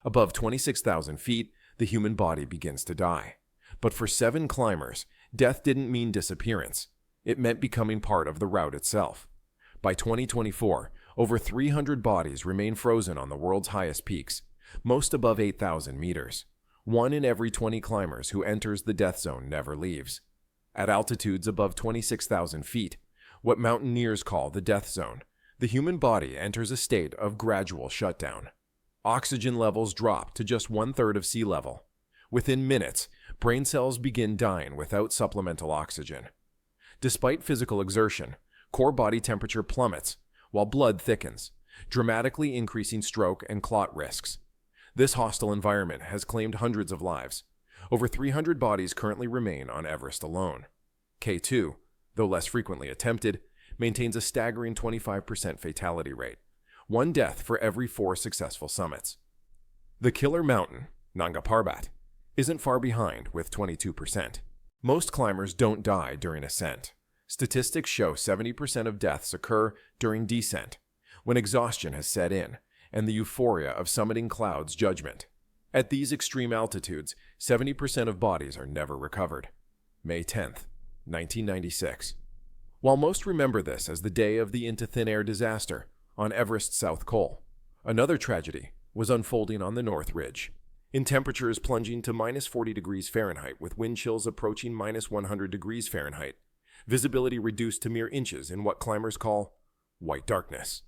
Above 26,000 feet, the human body begins to die. But for 7 climbers, death didn't mean disappearance. It meant becoming part of the route itself. By 2024, over 300 bodies remain frozen on the world's highest peaks, most above 8,000 meters. 1 in every 20 climbers who enters the death zone never leaves. At altitudes above 26,000 feet, what mountaineers call the death zone, the human body enters a state of gradual shutdown. Oxygen levels drop to just 1/3 of sea level. Within minutes, brain cells begin dying without supplemental oxygen. Despite physical exertion, core body temperature plummets, while blood thickens, dramatically increasing stroke and clot risks. This hostile environment has claimed hundreds of lives. Over 300 bodies currently remain on Everest alone. K2, though less frequently attempted, maintains a staggering 25% fatality rate, 1 death for every 4 successful summits. The killer mountain, Nanga Parbat, isn't far behind with 22%. Most climbers don't die during ascent. Statistics show 70% of deaths occur during descent, when exhaustion has set in, and the euphoria of summiting clouds judgment. At these extreme altitudes, 70% of bodies are never recovered. May 10th, 1996. While most remember this as the day of the into thin air disaster on Everest's South Col, another tragedy was unfolding on the North Ridge. In temperatures plunging to -40 degrees Fahrenheit with wind chills approaching -100 degrees Fahrenheit, visibility reduced to mere inches in what climbers call white darkness.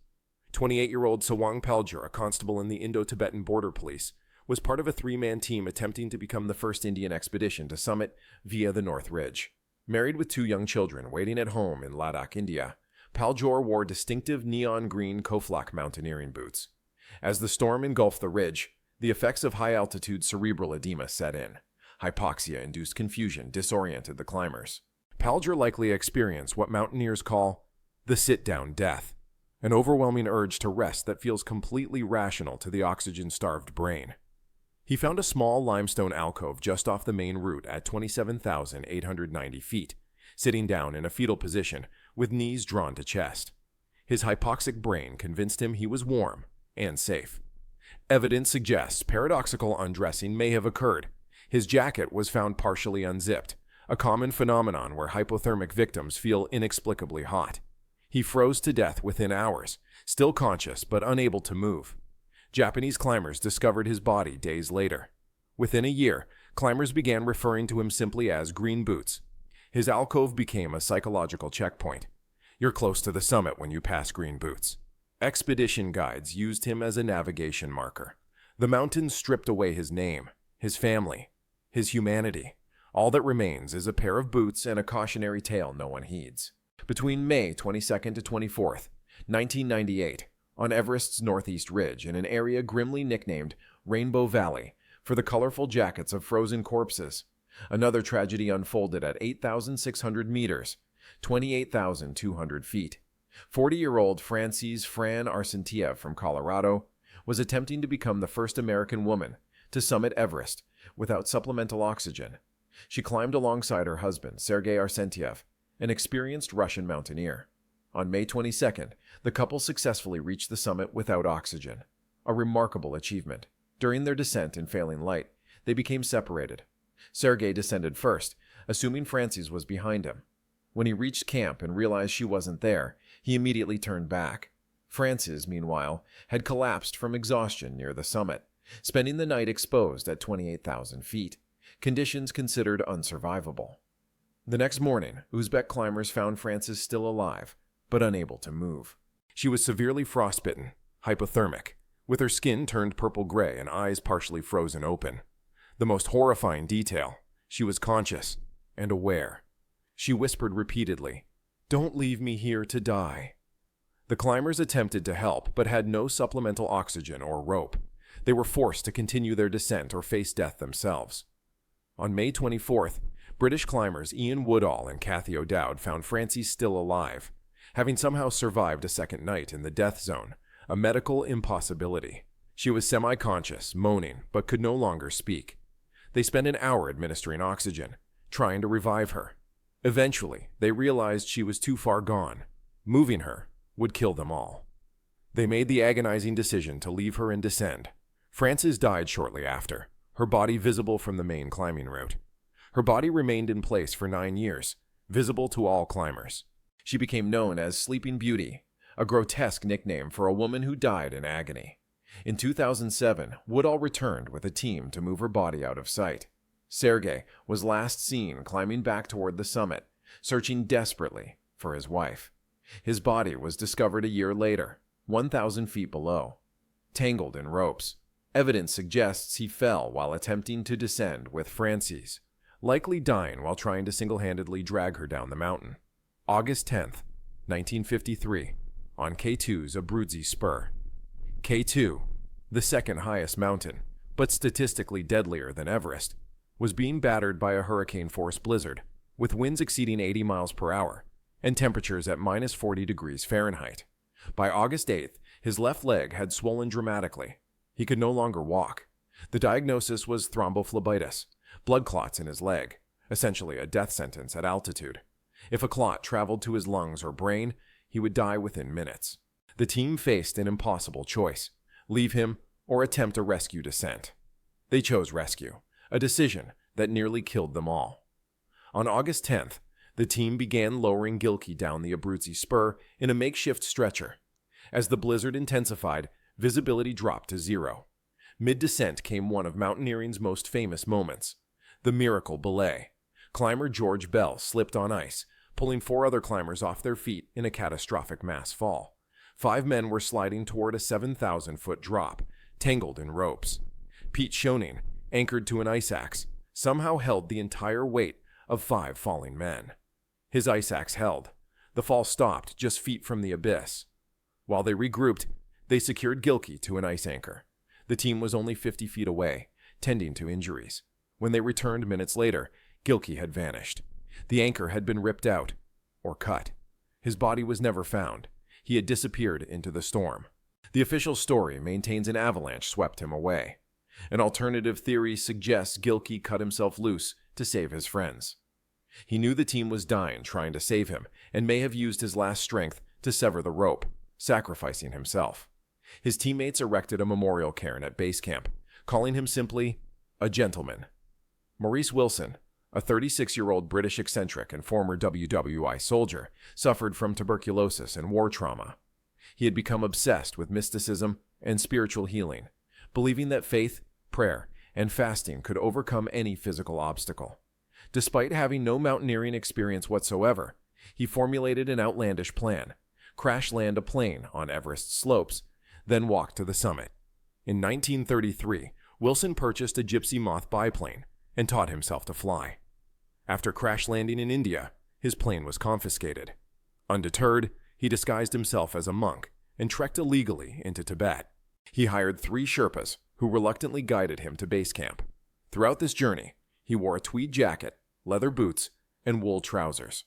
28-year-old Sawang Paljur, a constable in the Indo-Tibetan Border Police, was part of a 3-man team attempting to become the first Indian expedition to summit via the North Ridge. Married with 2 young children waiting at home in Ladakh, India, Paljur wore distinctive neon green Koflak mountaineering boots. As the storm engulfed the ridge, the effects of high-altitude cerebral edema set in. Hypoxia-induced confusion disoriented the climbers. Paljur likely experienced what mountaineers call the sit-down death, an overwhelming urge to rest that feels completely rational to the oxygen-starved brain. He found a small limestone alcove just off the main route at 27,890 feet, sitting down in a fetal position with knees drawn to chest. His hypoxic brain convinced him he was warm and safe. Evidence suggests paradoxical undressing may have occurred. His jacket was found partially unzipped, a common phenomenon where hypothermic victims feel inexplicably hot. He froze to death within hours, still conscious but unable to move. Japanese climbers discovered his body days later. Within a year, climbers began referring to him simply as Green Boots. His alcove became a psychological checkpoint. You're close to the summit when you pass Green Boots. Expedition guides used him as a navigation marker. The mountains stripped away his name, his family, his humanity. All that remains is a pair of boots and a cautionary tale no one heeds. Between May 22nd to 24th, 1998, on Everest's northeast ridge in an area grimly nicknamed Rainbow Valley for the colorful jackets of frozen corpses, another tragedy unfolded at 8,600 meters, 28,200 feet. 40-year-old Frances Fran Arsentiev from Colorado was attempting to become the first American woman to summit Everest without supplemental oxygen. She climbed alongside her husband, Sergei Arsentiev, an experienced Russian mountaineer. On May 22nd, the couple successfully reached the summit without oxygen, a remarkable achievement. During their descent in failing light, they became separated. Sergei descended first, assuming Frances was behind him. When he reached camp and realized she wasn't there, he immediately turned back. Frances, meanwhile, had collapsed from exhaustion near the summit, spending the night exposed at 28,000 feet, conditions considered unsurvivable. The next morning, Uzbek climbers found Frances still alive, but unable to move. She was severely frostbitten, hypothermic, with her skin turned purple-gray and eyes partially frozen open. The most horrifying detail, she was conscious and aware. She whispered repeatedly, "Don't leave me here to die." The climbers attempted to help, but had no supplemental oxygen or rope. They were forced to continue their descent or face death themselves. On May 24th, British climbers Ian Woodall and Kathy O'Dowd found Frances still alive, having somehow survived a second night in the death zone, a medical impossibility. She was semi-conscious, moaning, but could no longer speak. They spent an hour administering oxygen, trying to revive her. Eventually, they realized she was too far gone. Moving her would kill them all. They made the agonizing decision to leave her and descend, Frances died shortly after, her body visible from the main climbing route. Her body remained in place for 9 years, visible to all climbers. She became known as Sleeping Beauty, a grotesque nickname for a woman who died in agony. In 2007, Woodall returned with a team to move her body out of sight. Sergei was last seen climbing back toward the summit, searching desperately for his wife. His body was discovered a year later, 1,000 feet below, tangled in ropes. Evidence suggests he fell while attempting to descend with Frances, likely dying while trying to single-handedly drag her down the mountain. August 10th, 1953, on K2's Abruzzi Spur. K2, the second highest mountain, but statistically deadlier than Everest, was being battered by a hurricane-force blizzard, with winds exceeding 80 miles per hour and temperatures at minus 40 degrees Fahrenheit. By August 8th, his left leg had swollen dramatically. He could no longer walk. The diagnosis was thrombophlebitis, blood clots in his leg, essentially a death sentence at altitude. If a clot traveled to his lungs or brain, he would die within minutes. The team faced an impossible choice: leave him or attempt a rescue descent. They chose rescue, a decision that nearly killed them all. On August 10th, the team began lowering Gilkey down the Abruzzi Spur in a makeshift stretcher. As the blizzard intensified, visibility dropped to zero. Mid-descent came one of mountaineering's most famous moments, the miracle belay. Climber George Bell slipped on ice, pulling 4 other climbers off their feet in a catastrophic mass fall. 5 men were sliding toward a 7,000-foot drop, tangled in ropes. Pete Schoening, anchored to an ice axe, somehow held the entire weight of 5 falling men. His ice axe held. The fall stopped just feet from the abyss. While they regrouped, they secured Gilkey to an ice anchor. The team was only 50 feet away, tending to injuries. When they returned minutes later, Gilkey had vanished. The anchor had been ripped out, or cut. His body was never found. He had disappeared into the storm. The official story maintains an avalanche swept him away. An alternative theory suggests Gilkey cut himself loose to save his friends. He knew the team was dying trying to save him, and may have used his last strength to sever the rope, sacrificing himself. His teammates erected a memorial cairn at base camp, calling him simply a gentleman. Maurice Wilson, a 36-year-old British eccentric and former WWI soldier, suffered from tuberculosis and war trauma. He had become obsessed with mysticism and spiritual healing, believing that faith, prayer, and fasting could overcome any physical obstacle. Despite having no mountaineering experience whatsoever, he formulated an outlandish plan: crash land a plane on Everest's slopes, then walk to the summit. In 1933, Wilson purchased a Gypsy Moth biplane and taught himself to fly. After crash landing in India, his plane was confiscated. Undeterred, he disguised himself as a monk and trekked illegally into Tibet. He hired 3 Sherpas who reluctantly guided him to base camp. Throughout this journey, he wore a tweed jacket, leather boots, and wool trousers.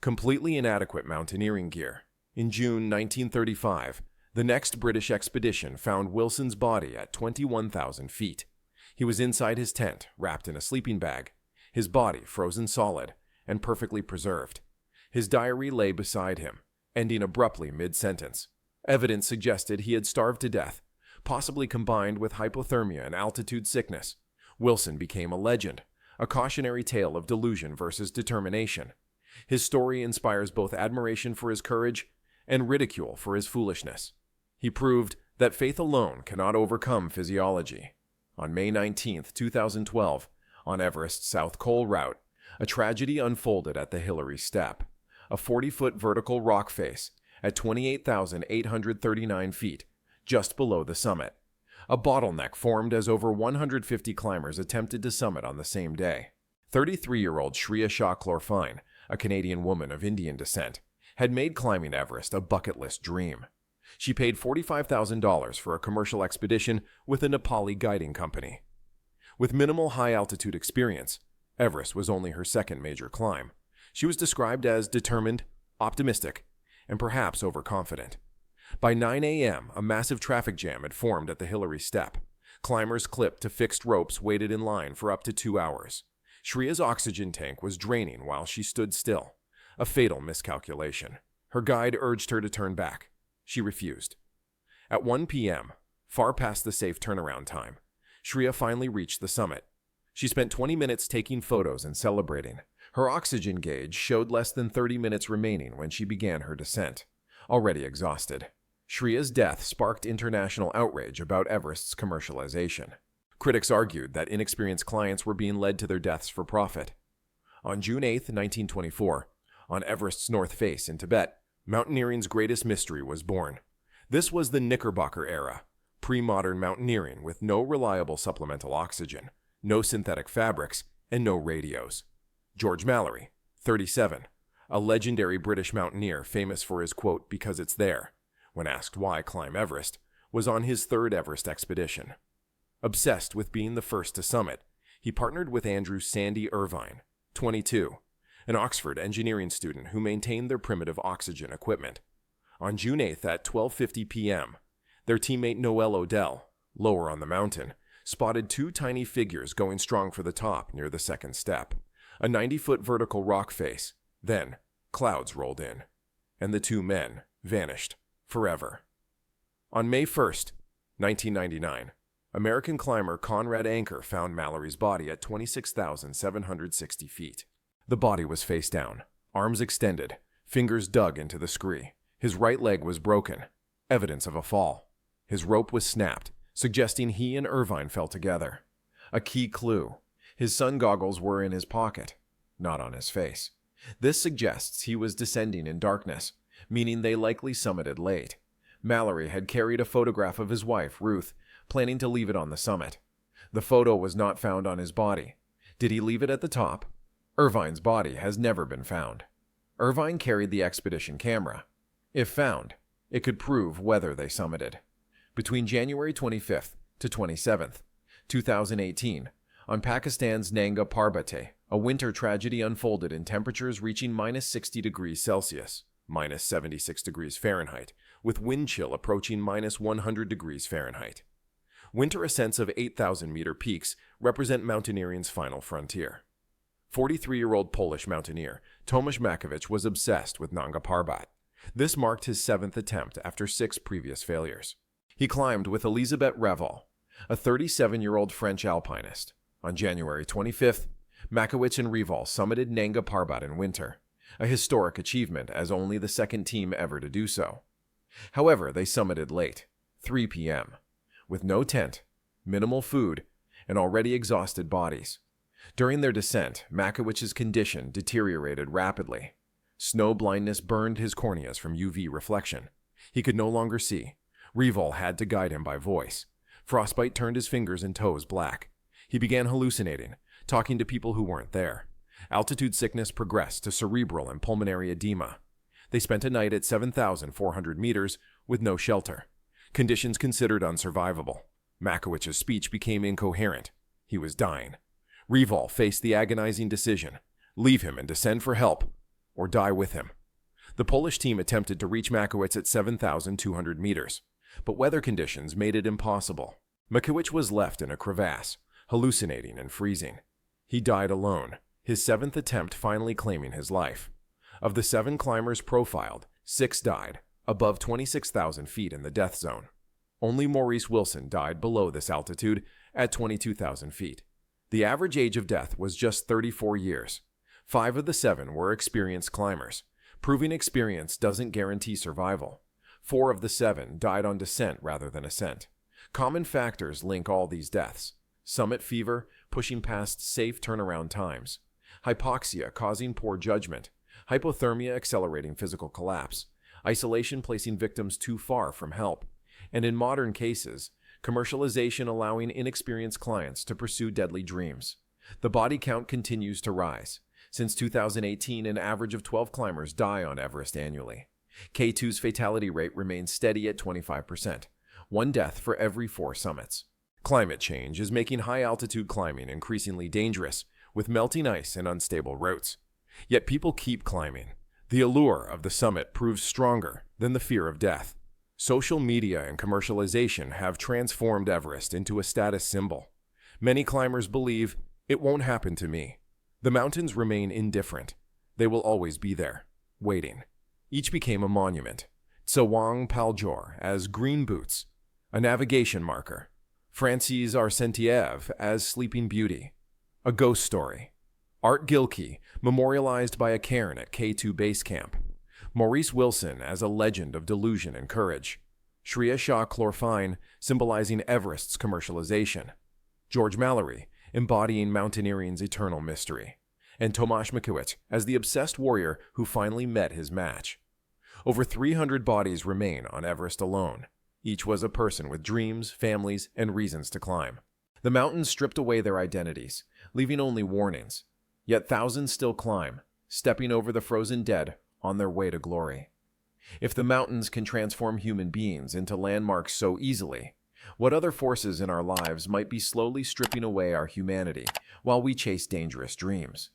Completely inadequate mountaineering gear. In June 1935, the next British expedition found Wilson's body at 21,000 feet. He was inside his tent, wrapped in a sleeping bag, his body frozen solid and perfectly preserved. His diary lay beside him, ending abruptly mid-sentence. Evidence suggested he had starved to death, possibly combined with hypothermia and altitude sickness. Wilson became a legend, a cautionary tale of delusion versus determination. His story inspires both admiration for his courage and ridicule for his foolishness. He proved that faith alone cannot overcome physiology. On May 19, 2012, on Everest's South Col route, a tragedy unfolded at the Hillary Step, a 40-foot vertical rock face at 28,839 feet, just below the summit. A bottleneck formed as over 150 climbers attempted to summit on the same day. 33-year-old Shreya Shah Chlorfine, a Canadian woman of Indian descent, had made climbing Everest a bucket list dream. She paid $45,000 for a commercial expedition with a Nepali guiding company. With minimal high-altitude experience, Everest was only her second major climb. She was described as determined, optimistic, and perhaps overconfident. By 9 a.m., a massive traffic jam had formed at the Hillary Step. Climbers clipped to fixed ropes waited in line for up to 2 hours. Shreya's oxygen tank was draining while she stood still, a fatal miscalculation. Her guide urged her to turn back. She refused. At 1 p.m., far past the safe turnaround time. Shreya finally reached the summit. She spent 20 minutes taking photos and celebrating. Her oxygen gauge showed less than 30 minutes remaining when she began her descent. Already exhausted, Shreya's death sparked international outrage about Everest's commercialization. Critics argued that inexperienced clients were being led to their deaths for profit. On June 8, 1924, on Everest's north face in Tibet, mountaineering's greatest mystery was born. This was the Knickerbocker era, pre-modern mountaineering with no reliable supplemental oxygen, no synthetic fabrics, and no radios. George Mallory, 37, a legendary British mountaineer famous for his quote, "because it's there," when asked why climb Everest, was on his third Everest expedition. Obsessed with being the first to summit, he partnered with Andrew Sandy Irvine, 22, an Oxford engineering student who maintained their primitive oxygen equipment. On June 8th at 12:50 p.m., their teammate Noel Odell, lower on the mountain, spotted two tiny figures going strong for the top near the second step, a 90-foot vertical rock face. Then, clouds rolled in, and the two men vanished forever. On May 1st, 1999, American climber Conrad Anker found Mallory's body at 26,760 feet. The body was face down, arms extended, fingers dug into the scree. His right leg was broken, evidence of a fall. His rope was snapped, suggesting he and Irvine fell together. A key clue: his sun goggles were in his pocket, not on his face. This suggests he was descending in darkness, meaning they likely summited late. Mallory had carried a photograph of his wife, Ruth, planning to leave it on the summit. The photo was not found on his body. Did he leave it at the top? Irvine's body has never been found. Irvine carried the expedition camera. If found, it could prove whether they summited. Between January 25th to 27th, 2018, on Pakistan's Nanga Parbat, a winter tragedy unfolded in temperatures reaching minus 60 degrees Celsius, minus 76 degrees Fahrenheit, with wind chill approaching minus 100 degrees Fahrenheit. Winter ascents of 8,000-meter peaks represent mountaineering's final frontier. 43-year-old Polish mountaineer Tomasz Makowicz was obsessed with Nanga Parbat. This marked his seventh attempt after 6 previous failures. He climbed with Elisabeth Reval, a 37-year-old French alpinist. On January 25th, Makowicz and Reval summited Nanga Parbat in winter, a historic achievement as only the second team ever to do so. However, they summited late, 3 p.m., with no tent, minimal food, and already exhausted bodies. During their descent, Makowicz's condition deteriorated rapidly. Snow blindness burned his corneas from UV reflection. He could no longer see. Reval had to guide him by voice. Frostbite turned his fingers and toes black. He began hallucinating, talking to people who weren't there. Altitude sickness progressed to cerebral and pulmonary edema. They spent a night at 7,400 meters with no shelter. Conditions considered unsurvivable. Makowicz's speech became incoherent. He was dying. Reval faced the agonizing decision: leave him and descend for help, or die with him. The Polish team attempted to reach Makowicz at 7,200 meters, but weather conditions made it impossible. Makowicz was left in a crevasse, hallucinating and freezing. He died alone, his 7th attempt finally claiming his life. Of the 7 climbers profiled, 6 died, above 26,000 feet in the death zone. Only Maurice Wilson died below this altitude at 22,000 feet. The average age of death was just 34 years. 5 of the 7 were experienced climbers. Proving experience doesn't guarantee survival. 4 of the 7 died on descent rather than ascent. Common factors link all these deaths: summit fever, pushing past safe turnaround times; hypoxia causing poor judgment; hypothermia accelerating physical collapse; isolation placing victims too far from help; and in modern cases, commercialization allowing inexperienced clients to pursue deadly dreams. The body count continues to rise. Since 2018, an average of 12 climbers die on Everest annually. K2's fatality rate remains steady at 25%, 1 death for every 4 summits. Climate change is making high-altitude climbing increasingly dangerous, with melting ice and unstable routes. Yet people keep climbing. The allure of the summit proves stronger than the fear of death. Social media and commercialization have transformed Everest into a status symbol. Many climbers believe, "It won't happen to me." The mountains remain indifferent. They will always be there, waiting. Each became a monument. Tsawang Paljor as Green Boots, A navigation marker. Francis Arsentie as Sleeping Beauty. A ghost story. Art Gilkey, memorialized by a cairn at K2 Base Camp. Maurice Wilson as a legend of delusion and courage. Shreya Shah Chlorfine, symbolizing Everest's commercialization. George Mallory, embodying mountaineering's eternal mystery. And Tomasz Mickiewicz as the obsessed warrior who finally met his match. Over 300 bodies remain on Everest alone. Each was a person with dreams, families, and reasons to climb. The mountains stripped away their identities, leaving only warnings. Yet thousands still climb, stepping over the frozen dead on their way to glory. If the mountains can transform human beings into landmarks so easily, what other forces in our lives might be slowly stripping away our humanity while we chase dangerous dreams?